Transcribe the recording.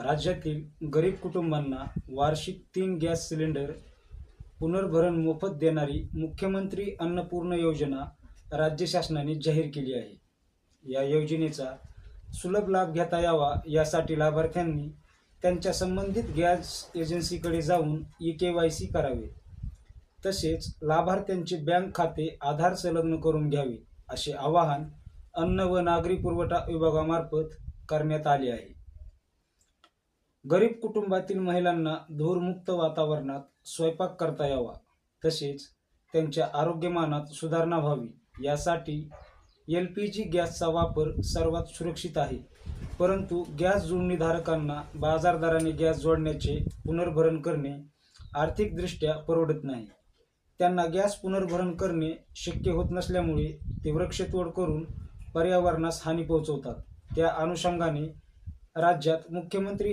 राज्यातील गरीब कुटुंबांना वार्षिक 3 गॅस सिलेंडर पुनर्भरण मोफत देणारी मुख्यमंत्री अन्नपूर्णा योजना राज्य शासनाने जाहीर केली आहे. या योजनेचा सुलभ लाभ घेता यावा यासाठी लाभार्थ्यांनी त्यांच्या संबंधित गॅस एजन्सीकडे जाऊन KYC करावे. तसेच लाभार्थ्यांचे बँक खाते आधार संलग्न करून घ्यावे असे आवाहन अन्न व नागरी पुरवठा विभागामार्फत करण्यात आले आहे. गरीब कुटुंबातील महिलांना धूरमुक्त वातावरणात स्वयंपाक करता यावा, तसेच त्यांच्या आरोग्यमानात सुधारणा व्हावी यासाठी LPG गॅसचा वापर सर्वात सुरक्षित आहे. परंतु गॅस जोडणीधारकांना बाजार दराने गॅस जोडण्याचे पुनर्भरण करणे आर्थिकदृष्ट्या परवडत नाही. त्यांना गॅस पुनर्भरण करणे शक्य होत नसल्यामुळे ते वृक्षतोड करून पर्यावरणास हानी पोहोचवतात. त्या अनुषंगाने राज्यात मुख्यमंत्री